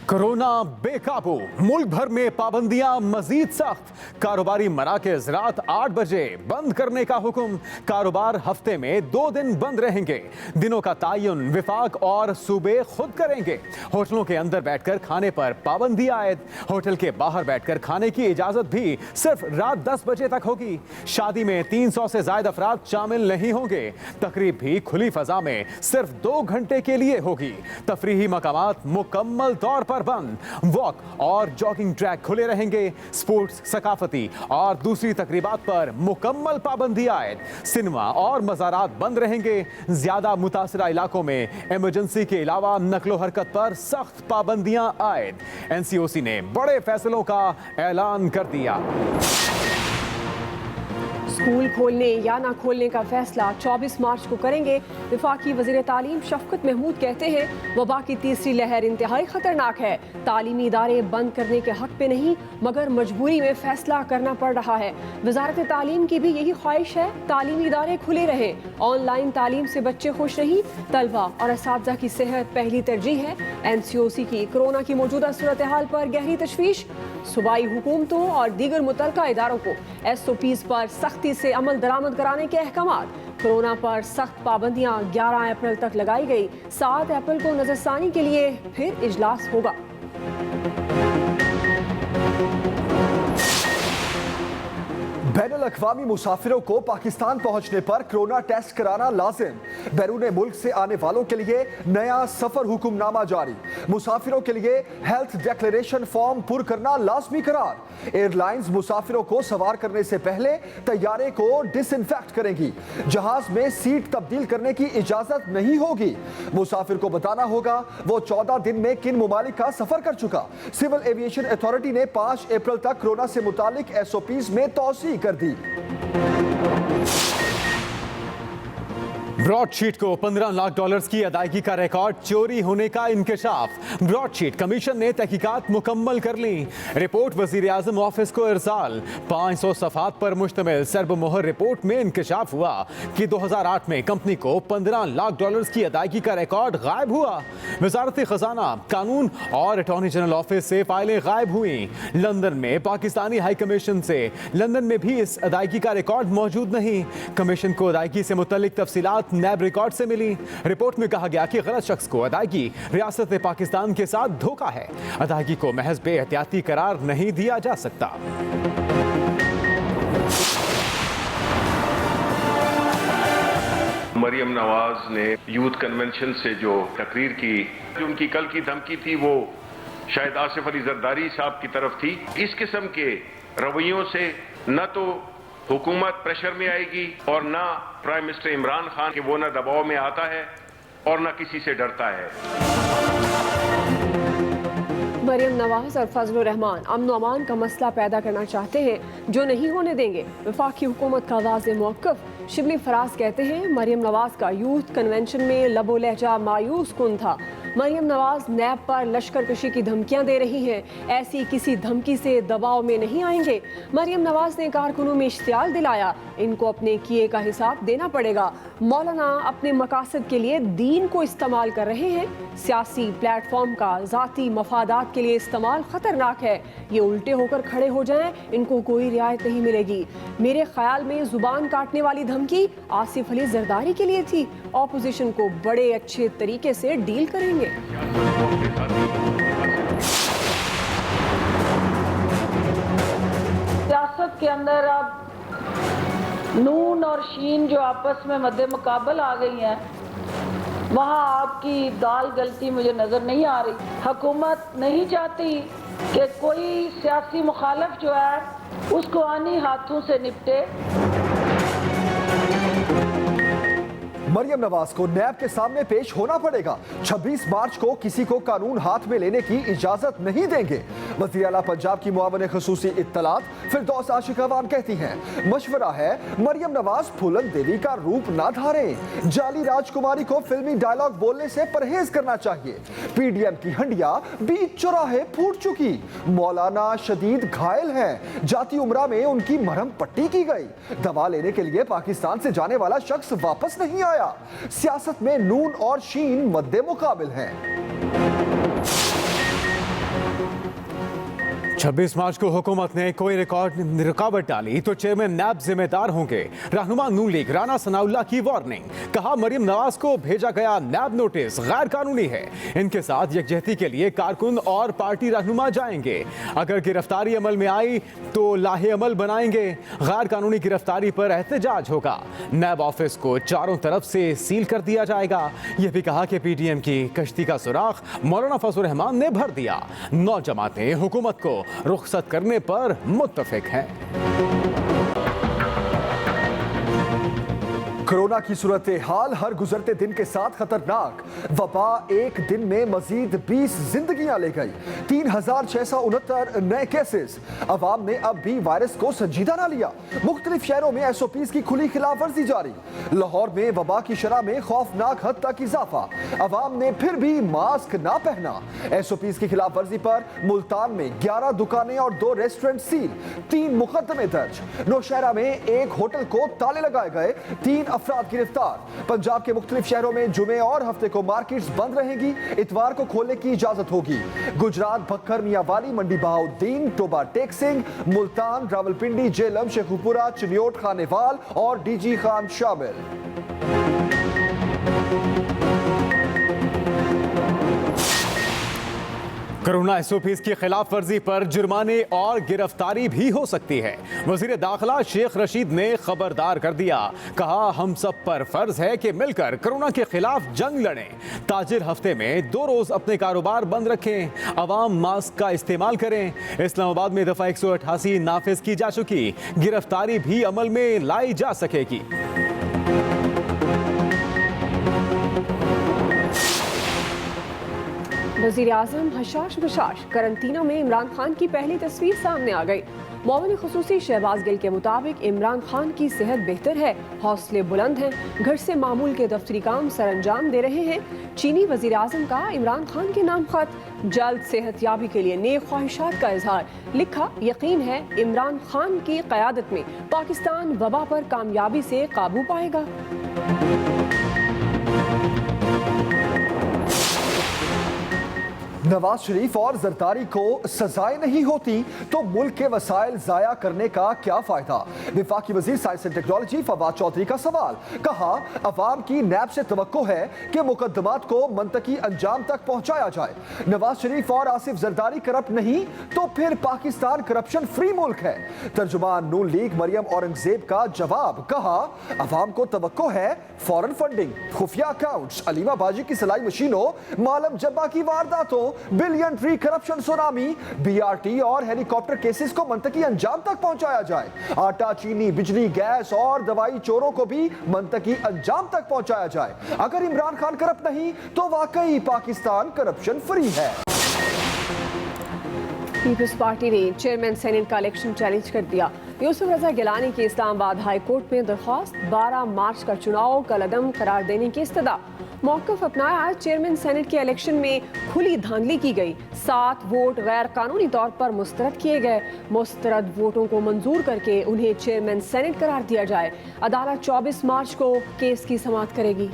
Corona बेकाबू, मुल्क भर में पाबंदियां मजीद सख्त। कारोबारी मराकज रात 8 बजे बंद करने का हुक्म। कारोबार हफ्ते में 2 दिन बंद रहेंगे। दिनों का तयन विफाक और सूबे खुद करेंगे। होटलों के अंदर बैठकर खाने पर पाबंदी आयद। होटल के बाहर बैठकर खाने की इजाजत भी सिर्फ रात 10 बजे तक होगी। शादी में 300 से ज्यादा अफराद शामिल नहीं होंगे। तकरीब भी खुली फजा में सिर्फ 2 घंटे के लिए होगी। तफरीही मकामात मुकम्मल तौर पर बंद। वॉक और जॉगिंग ट्रैक खुले रहेंगे। स्पोर्ट्स, सकाफती और दूसरी तकरीबात पर मुकम्मल पाबंदी आयद। सिनेमा और मज़ारात बंद रहेंगे। ज्यादा मुतासरा इलाकों में इमरजेंसी के अलावा नकलो हरकत पर सख्त पाबंदियां आयद। एनसीओसी ने बड़े फैसलों का ऐलान कर दिया। स्कूल खोलने या ना खोलने का फैसला 24 मार्च को करेंगे। वफाकी वज़ीर तालीम शफकत महमूद कहते हैं वबा की तीसरी लहर इंतहाई खतरनाक है। तालीमी इदारे बंद करने के हक पे नहीं मगर मजबूरी में फैसला करना पड़ रहा है। वजारत तालीम की भी यही ख्वाहिश है तालीमी इदारे खुले रहे। ऑनलाइन तालीम से बच्चे खुश नहीं, तलबा और असातिज़ा की सेहत पहली तरजीह है। एनसीओसी की कोरोना की मौजूदा सूरत हाल पर गहरी तशवीश। सूबाई हुकूमतों और दीगर मुतल्लिका इदारों को SOPs पर सख्ती से अमल दरामद कराने के अहकामात। कोरोना पर सख्त पाबंदियां 11 अप्रैल तक लगाई गई। 7 अप्रैल को नजरसानी के लिए फिर इजलास होगा। बैनुल-अक़वामी मुसाफिरों को पाकिस्तान पहुंचने पर कोरोना टेस्ट कराना लाजिम। बैरून मुल्क से आने वालों के लिए नया सफर हुक्मनामा जारी। मुसाफिरों के लिए हेल्थ डिक्लेरेशन फॉर्म पुर करना लाजमी करार। एयरलाइंस मुसाफिरों को सवार करने से पहले तैयारे को डिसइंफेक्ट करेंगी। जहाज में सीट तब्दील करने की इजाजत नहीं होगी। मुसाफिर को बताना होगा वो 14 दिन में किन मुमालिक का सफर कर चुका। सिविल एविएशन अथॉरिटी ने 5 अप्रैल तक कोरोना से मुतालिक SOPs में तौसीह कर दी। ब्रॉडशीट को $15 लाख की अदायगी का रिकॉर्ड चोरी होने का इंकशाफ। ब्रॉडशीट कमीशन ने तहकीकात मुकम्मल कर ली। रिपोर्ट वजीर आजम ऑफिस को इरसाल। 500 सफ़हात पर मुश्तमिल सर्बमोहर रिपोर्ट में इंकशाफ हुआ कि 2008 में कंपनी को $15 लाख की अदायगी का रिकॉर्ड गायब हुआ। वजारत खजाना, कानून और अटॉर्नी जनरल ऑफिस से फाइलें गायब हुई। लंदन में पाकिस्तानी हाई कमीशन से लंदन में भी इस अदायगी का रिकॉर्ड मौजूद नहीं। कमीशन को अदायगी से मुतल्लिक तफसीलात नैब रिकॉर्ड से मिली। रिपोर्ट में कहा गया कि गलत शख्स को अदायगी रियासत पाकिस्तान के साथ धोखा है। अदायगी को महज बेहतियाती करार नहीं दिया जा सकता। मरियम नवाज ने यूथ कन्वेंशन से जो तकरीर की, जो उनकी कल की धमकी थी वो शायद आसिफ अली जरदारी साहब की तरफ थी। इस किस्म के रवैयों से न तो हुकूमत प्रेशर में आएगी और ना प्राइम मिनिस्टर इमरान खान के वो ना दबाव में आता है और ना किसी से डरता है। मरियम नवाज और फजलुर रहमान अमन अमान का मसला पैदा करना चाहते हैं जो नहीं होने देंगे। वफाकी हुकूमत का वाज़ेह मौक़िफ़। शिबली फराज कहते हैं मरियम नवाज का यूथ कन्वेंशन में लबो लहजा मायूस कुन था। मरियम नवाज नैब पर लश्कर कशी की धमकियां दे रही हैं। ऐसी किसी धमकी से दबाव में नहीं आएंगे। मरियम नवाज ने कारकुनों में इश्तियाल दिलाया इनको अपने किए का हिसाब देना पड़ेगा। मौलाना अपने मकासद के लिए दीन को इस्तेमाल कर रहे हैं। सियासी प्लेटफॉर्म का ज़ाती मफादात के लिए इस्तेमाल खतरनाक है। ये उल्टे होकर खड़े हो जाएं, इनको कोई रियायत नहीं मिलेगी। मेरे ख्याल में जुबान काटने वाली धमकी आसिफ अली जरदारी के लिए थी। ऑपोजिशन को बड़े अच्छे तरीके से डील करेंगे। सियासत के अंदर अब नून और शीन जो आपस में मद्दे मुकाबल आ गई हैं, वहाँ आपकी दाल गलती मुझे नजर नहीं आ रही। हुकूमत नहीं चाहती कि कोई सियासी मुखालिफ जो है उसको आनी हाथों से निपटे। मरियम नवाज को नैब के सामने पेश होना पड़ेगा। 26 मार्च को किसी को कानून हाथ में लेने की इजाजत नहीं देंगे। वज़ीर आला पंजाब की मुआविन ख़ुसूसी इत्तलात फिरदौस आशिकावान कहती हैं मशवरा है मरियम नवाज फूलन देवी का रूप ना धारें। जाली राजकुमारी को फिल्मी डायलॉग बोलने से परहेज करना चाहिए। PDM की हंडिया बीच चौराहे फूट चुकी। मौलाना शदीद घायल हैं। जाती उम्रा में उनकी मरहम पट्टी की गई। दवा लेने के लिए पाकिस्तान से जाने वाला शख्स वापस नहीं आया। सियासत में नून और शीन मद्दे मुकाबिल हैं। 26 मार्च को हुकूमत ने कोई रुकावट डाली तो चेयरमैन नैब जिम्मेदार होंगे। रहनुमा नून लीग राना सनाउल्लाह की वार्निंग। कहा मरियम नवाज को भेजा गया नैब नोटिस गैर कानूनी है। इनके साथ यकजहती के लिए कारकुन और पार्टी रहनुमा जाएंगे। अगर गिरफ्तारी अमल में आई तो लाहे अमल बनाएंगे। गैर कानूनी गिरफ्तारी पर एहतजाज होगा। नैब ऑफिस को चारों तरफ से सील कर दिया जाएगा। यह भी कहा कि पीडीएम की कश्ती का सुराख मौलाना फजलुर रहमान ने भर दिया। 9 जमातें हुकूमत को रुखसत करने पर मुत्तफिक हैं। कोरोना की सूरत हाल हर गुजरते दिन के साथ खतरनाक। वबा एक दिन में मजीद 20 जिंदगियां ले गई। 3669 नए केसेस। अवाम ने अब भी वायरस को संजीदा ना लिया। मुख्तलिफ शहरों में SOPs की खुली खिलाफ वर्जी जारी। लाहौर में वबा की शरह में खौफनाक हद तक इजाफा। अवाम ने फिर भी मास्क ना पहना। SOPs की खिलाफ वर्जी पर मुल्तान में 11 दुकानें और 2 रेस्टोरेंट सील। 3 मुकदमे दर्ज। नौशहरा में एक होटल को ताले लगाए गए। 3 अफराद गिरफ्तार। पंजाब के मुख्तलिफ शहरों में जुमे और हफ्ते को मार्केट्स बंद रहेंगी। इतवार को खोलने की इजाजत होगी। गुजरात, भक्खर, मियांवाली, मंडी बहाउद्दीन, टोबा टेक सिंह, मुल्तान, रावलपिंडी, जेलम, शेखुपुरा, चिन्योट, खानेवाल और DG खान शामिल। कोरोना SOPs की खिलाफ वर्जी पर जुर्माने और गिरफ्तारी भी हो सकती है। वजीर दाखिला शेख रशीद ने खबरदार कर दिया। कहा हम सब पर फर्ज है कि मिलकर कोरोना के खिलाफ जंग लड़ें। ताजिर हफ्ते में 2 रोज अपने कारोबार बंद रखें। अवाम मास्क का इस्तेमाल करें। इस्लामाबाद में दफा 188 नाफिज की जा चुकी। गिरफ्तारी भी अमल में लाई जा सकेगी। वज़ीर आज़म हशाश बशाश। करंतना में इमरान खान की पहली तस्वीर सामने आ गई। मौमन खुसूसी शहबाज गिल के मुताबिक इमरान खान की सेहत बेहतर है, हौसले बुलंद हैं, घर से मामूल के दफ्तरी काम सरअंजाम दे रहे हैं। चीनी वज़ीर आज़म का इमरान खान के नाम खत। जल्द सेहतयाबी के लिए नेक ख्वाहिशात का इजहार। लिखा, यकीन है इमरान खान की क़यादत में पाकिस्तान वबा पर कामयाबी से काबू पाएगा। नवाज शरीफ और जरदारी को सजाएं नहीं होती तो मुल्क के वसाइल जाया करने का क्या फायदा। वफाकी वजीर science and technology Fawad Chaudhry का सवाल। कहा अवाम की नैब से तवक्को है कि मुकदमात को मंतकी अंजाम तक पहुंचाया जाए। नवाज शरीफ और आसिफ जरदारी करप्ट नहीं तो फिर पाकिस्तान करप्शन फ्री मुल्क है। तर्जुमान नून लीग मरियम औरंगजेब का जवाब। कहा अवाम को तवक्को है फॉरेन फंडिंग, खुफिया अकाउंट्स, अलीमा बाजी की सिलाई मशीनों, मालम जब्बा की वारदातों, billion tree corruption tsunami, BRT और हेलीकॉप्टर केसेस को मंतकी अंजाम तक पहुंचाया जाए। आटा, चीनी, बिजली, गैस और दवाई चोरों को भी मंतकी अंजाम तक पहुंचाया जाए। अगर इमरान खान करप्ट नहीं तो वाकई पाकिस्तान करप्शन फ्री है। पीपल्स पार्टी ने चेयरमैन सेनेट का इलेक्शन चैलेंज कर दिया। यूसुफ रजा गिलानी की इस्लामाबाद हाई कोर्ट में दरख्वास्त। 12 मार्च का चुनाव कलअदम करार देने की इस्तदा। मौक़िफ़ अपनाया। चेयरमैन सेनेट के इलेक्शन में खुली धांधली की गई। 7 वोट गैर कानूनी तौर पर मुस्तरद किए गए। मुस्तरद वोटों को मंजूर करके उन्हें चेयरमैन सेनेट करार दिया जाए। अदालत 24 मार्च को केस की समाअत करेगी।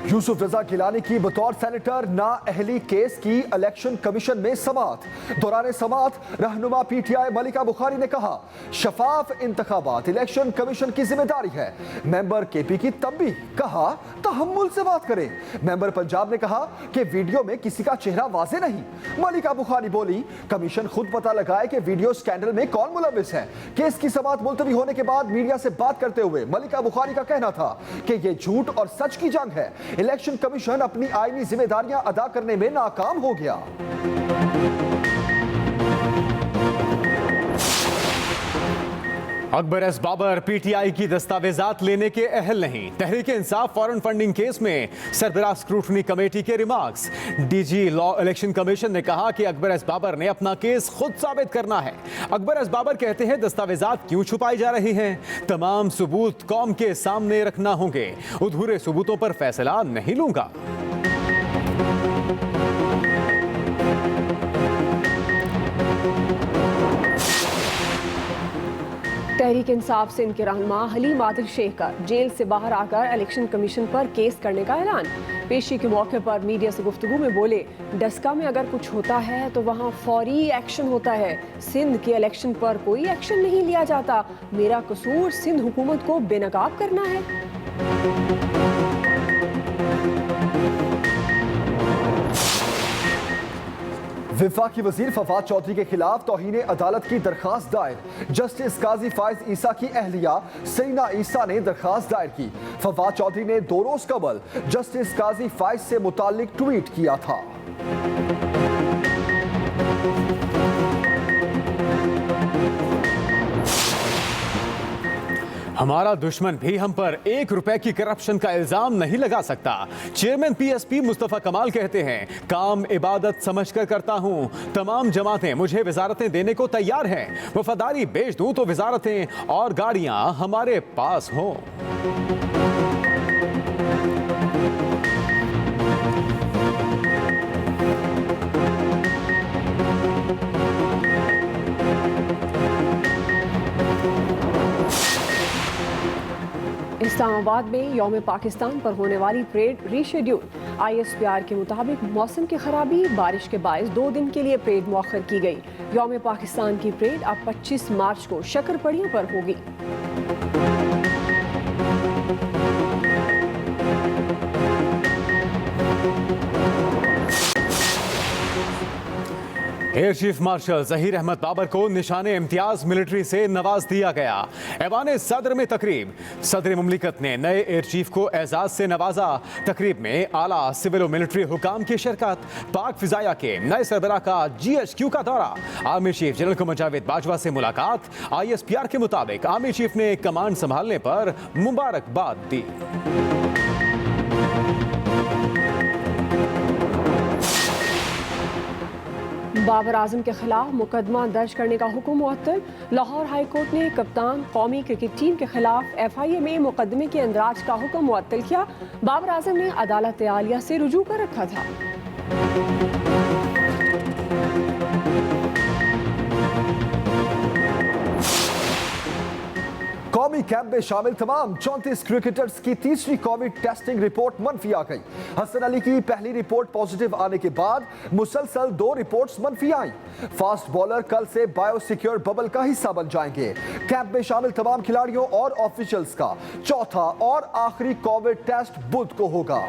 यूसुफ रजा गिलानी की बतौर सेनेटर नाअहली केस की इलेक्शन कमीशन में समाअत। दौरान समाअत रहनुमा PTI मलिका बुखारी ने कहा शफाफ इंतखाबात इलेक्शन कमीशन की जिम्मेदारी है। मेंबर KP की तंबीह। कहा तहम्मुल से बात करें। मेंबर पंजाब ने कहा कि वीडियो में किसी का चेहरा वाज़े नहीं। मलिका बुखारी बोली कमीशन खुद पता लगाए कि वीडियो स्कैंडल में कौन मुलविस है। केस की समाअत मुलतवी होने के बाद मीडिया से बात करते हुए मलिका बुखारी का कहना था कि यह झूठ और सच की जंग है। इलेक्शन कमीशन अपनी आईनी जिम्मेदारियां अदा करने में नाकाम हो गया। अकबर एस बाबर PTI की दस्तावेजात लेने के अहल नहीं। Tehreek Insaf foreign funding case में सरबराह स्क्रूटनी कमेटी के remarks. DG law election commission ने कहा कि अकबर एस बाबर ने अपना केस खुद साबित करना है। अकबर एस बाबर कहते हैं दस्तावेजात क्यों छुपाई जा रही हैं। तमाम सबूत कौम के सामने रखना होंगे। अधूरे सबूतों पर फैसला नहीं लूंगा। तहरीक इंसाफ सिंध के रहनुमा हलीम आदिल शेख का जेल से बाहर आकर इलेक्शन कमीशन पर केस करने का ऐलान। पेशी के मौके पर मीडिया से गुफ्तगू में बोले, डस्का में अगर कुछ होता है तो वहाँ फौरी एक्शन होता है। सिंध के इलेक्शन पर कोई एक्शन नहीं लिया जाता। मेरा कसूर सिंध हुकूमत को बेनकाब करना है। विफाकी वजीर फवाद चौधरी के खिलाफ तौहीन अदालत की दरखास्त दायर। जस्टिस काजी फायज ईसा की अहलिया सईना ईसा ने दरखास्त दायर की। फवाद चौधरी ने 2 रोज कबल जस्टिस काजी फायज से मुताल्लिक ट्वीट किया था। हमारा दुश्मन भी हम पर 1 रुपए की करप्शन का इल्जाम नहीं लगा सकता। चेयरमैन पीएसपी मुस्तफा कमाल कहते हैं, काम इबादत समझकर करता हूं। तमाम जमातें मुझे विजारतें देने को तैयार हैं। वफादारी बेच दूं तो विजारतें और गाड़ियां हमारे पास हों। इस्लामाबाद में यौम पाकिस्तान पर होने वाली परेड रीशेड्यूल। ISPR के मुताबिक मौसम की खराबी बारिश के बायस 2 दिन के लिए परेड मौखर की गई। यौम पाकिस्तान की परेड अब 25 मार्च को शक्करपड़ियों पर होगी। Air chief marshal Zaheer Ahmed Babar को निशाने इम्तियाज मिलिट्री से नवाज दिया गया। ऐवान सदर में तकरीब। सदर मुमलिकत ने नए एयर चीफ को एजाज से नवाजा। तकरीब में आला सिविल और मिलिट्री हुकाम की शिरकत। पाक फिजाया के नए सरबराह का GHQ का दौरा। Army chief general Qamar Javed Bajwa से मुलाकात। ISPR के मुताबिक आर्मी चीफ ने कमांड संभालने पर मुबारकबाद दी। बाबर आजम के खिलाफ मुकदमा दर्ज करने का हुक्म मुअत्तल। लाहौर हाई कोर्ट ने कप्तान कौमी क्रिकेट टीम के खिलाफ FIA में मुकदमे के इंदराज का हुक्म मुअत्तल किया। बाबर आजम ने अदालत आलिया से रुजू कर रखा था। कौमी कैंप में शामिल तमाम 34 क्रिकेटर्स की तीसरी कौमी टेस्टिंग रिपोर्ट मनफी आ गई। हसन अली की पहली रिपोर्ट पॉजिटिव आने के बाद मुसलसल 2 रिपोर्ट्स मनफी आई। फास्ट बॉलर कल से बायोसिक्योर बबल का हिस्सा बन जाएंगे। कैंप में शामिल तमाम खिलाड़ियों और ऑफिशियल्स का चौथा और आखिरी कोविड टेस्ट बुध को होगा।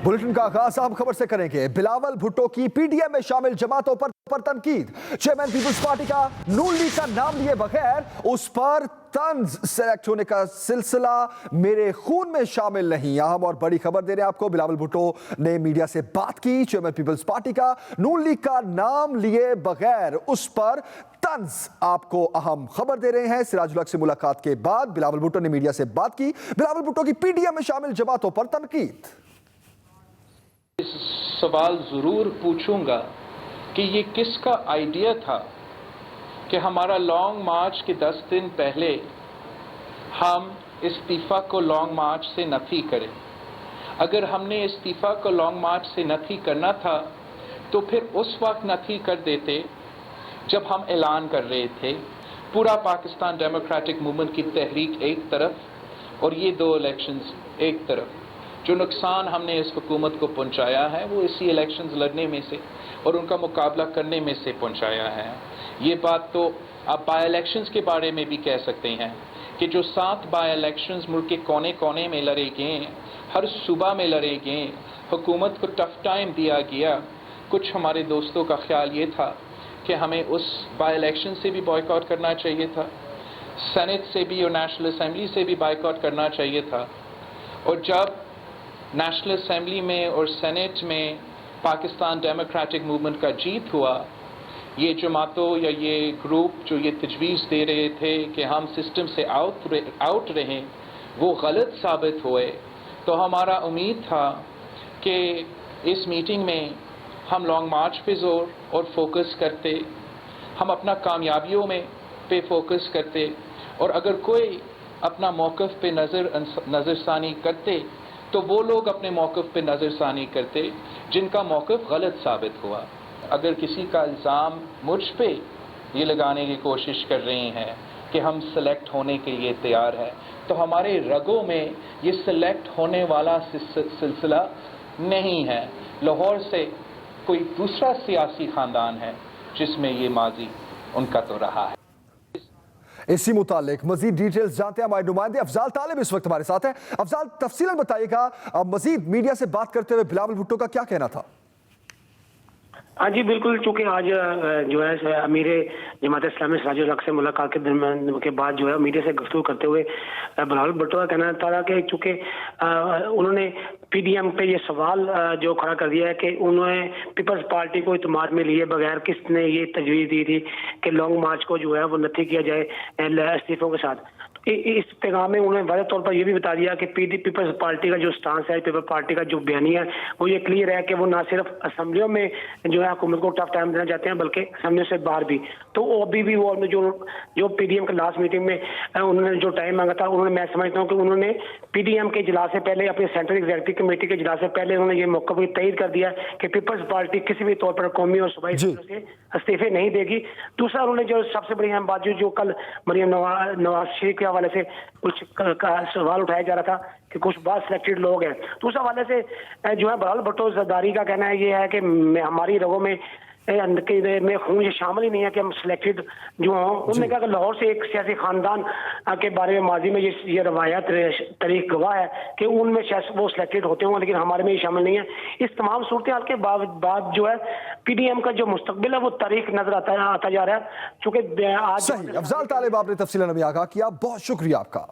बुलेटिन का आगाज अहम खबर से करेंगे। बिलावल भुट्टो की PDM में शामिल जमातों पर तनकीद। चेयरमैन पीपल्स पार्टी का नून लीग का नाम लिए बगैर उस पर तंज सेलेक्ट होने का सिलसिला मेरे खून में शामिल नहीं। अहम और बड़ी खबर दे रहे हैं आपको। बिलावल भुट्टो ने मीडिया से बात की। चेयरमैन पीपल्स पार्टी का नून लीग का नाम लिए बगैर उस पर तंज, आपको अहम खबर दे रहे हैं। सिराजुल हक से मुलाकात के बाद बिलावल भुट्टो ने मीडिया से बात की। बिलावल भुट्टो की PDM में शामिल जमातों पर तनकीद। सवाल जरूर पूछूंगा कि ये किसका आइडिया था कि हमारा लॉन्ग मार्च के 10 दिन पहले हम इस्तीफा को लॉन्ग मार्च से नफी करें। अगर हमने इस्तीफा को लॉन्ग मार्च से नफी करना था तो फिर उस वक्त नफी कर देते जब हम ऐलान कर रहे थे पूरा पाकिस्तान डेमोक्रेटिक मूवमेंट की तहरीक एक तरफ और ये 2 इलेक्शंस एक तरफ। जो नुकसान हमने इस हुकूमत को पहुंचाया है वो इसी इलेक्शंस लड़ने में से और उनका मुकाबला करने में से पहुंचाया है। ये बात तो आप बाई इलेक्शंस के बारे में भी कह सकते हैं कि जो 7 बाई इलेक्शंस मुल्क के कोने कोने में लड़े गए, हर सूबा में लड़े गए, हुकूमत को टफ टाइम दिया गया। कुछ हमारे दोस्तों का ख्याल ये था कि हमें उस बाई इलेक्शन से भी बॉयकॉट करना चाहिए था, सेनेट से भी और नेशनल असम्बली से भी बॉयकॉट करना चाहिए था। और जब नेशनल असम्बली में और सेनेट में पाकिस्तान डेमोक्रेटिक मूवमेंट का जीत हुआ, ये जमातों या ये ग्रुप जो ये तजवीज़ दे रहे थे कि हम सिस्टम से आउट रहें, वो गलत साबित हुए। तो हमारा उम्मीद था कि इस मीटिंग में हम लॉन्ग मार्च पे जोर और फोकस करते, हम अपना कामयाबियों में पे फोकस करते और अगर कोई अपना मौक़िफ़ पे नज़रसानी करते तो वो लोग अपने मौक़िफ़ पे नज़रसानी करते जिनका मौक़िफ़ गलत साबित हुआ। अगर किसी का इल्ज़ाम मुझ पे ये लगाने की कोशिश कर रही हैं कि हम सेलेक्ट होने के लिए तैयार हैं, तो हमारे रगों में ये सेलेक्ट होने वाला सिलसिला नहीं है। लाहौर से कोई दूसरा सियासी खानदान है जिसमें ये माजी उनका तो रहा है। इसी मुतालिक मजीद डिटेल्स जानते हैं हमारे नुमाइंदे अफजाल तालिब इस वक्त हमारे साथ हैं। अफजाल, तफसीलन बताइएगा, मजीद मीडिया से बात करते हुए बिलावल भुट्टो का क्या कहना था? हाँ जी बिल्कुल, चूंकि आज जो है अमीर जमात इस्लामी सिराजुल हक से मुलाकात के बाद जो है मीडिया से गुफ्तगू करते हुए बिलावल भुट्टो का कहना था कि चूंकि उन्होंने पीडीएम पे ये सवाल जो खड़ा कर दिया है कि उन्होंने पीपल्स पार्टी को इत्मीनान में लिए बगैर किसने ये तजवीज़ दी थी कि लॉन्ग मार्च को जो है वो नथी किया जाए इस्तीफों के साथ। इस पैगाम में उन्होंने वाज़ेह तौर पर यह भी बता दिया कि पीपल्स पार्टी का जो स्टांस है, पीपल्स पार्टी का जो बयानिया है, वो ये क्लियर है कि वो ना सिर्फ असम्बलियों में जो है हुकूमत को टफ टाइम देना चाहते हैं बल्कि असम्बलियों से बाहर भी। तो अभी भी वो जो पीडीएम के लास्ट मीटिंग में उन्होंने जो टाइम मांगा था, उन्होंने, मैं समझता हूँ कि उन्होंने पीडीएम के इजलास से पहले, अपने सेंट्रल एग्जीक्यूटिव कमेटी के इजलास से पहले उन्होंने ये मौका भी तय कर दिया कि पीपल्स पार्टी किसी भी तौर पर कौमी और सूबाई से इस्तीफे नहीं देगी। दूसरा, उन्होंने जो सबसे बड़ी अहम बात जो कल मरियम नवाज शरीफ के हवाले से कुछ सवाल उठाया जा रहा था कि कुछ बहुत सिलेक्टेड लोग हैं, तो उस हवाले से जो है बिलावल भुट्टो जरदारी का कहना है ये है कि हमारी रगों में खून ये शामिल ही नहीं है कि हम सिलेक्टेड जो हों। उन्होंने कहा कि लाहौर से एक सियासी खानदान के बारे में माजी में ये रवायत तारीख गवाह है कि उनमें शायद वो सिलेक्टेड होते होंगे, लेकिन हमारे में ये शामिल नहीं है। इस तमाम सूरत हाल के बाद जो है पीडीएम का जो मुस्तकबिल है वो तारीख नजर आता जा रहा है। चूंकि आज सही, अफजाल तालिब आपने तफसीलन अभी आगाह किया, बहुत शुक्रिया आपका।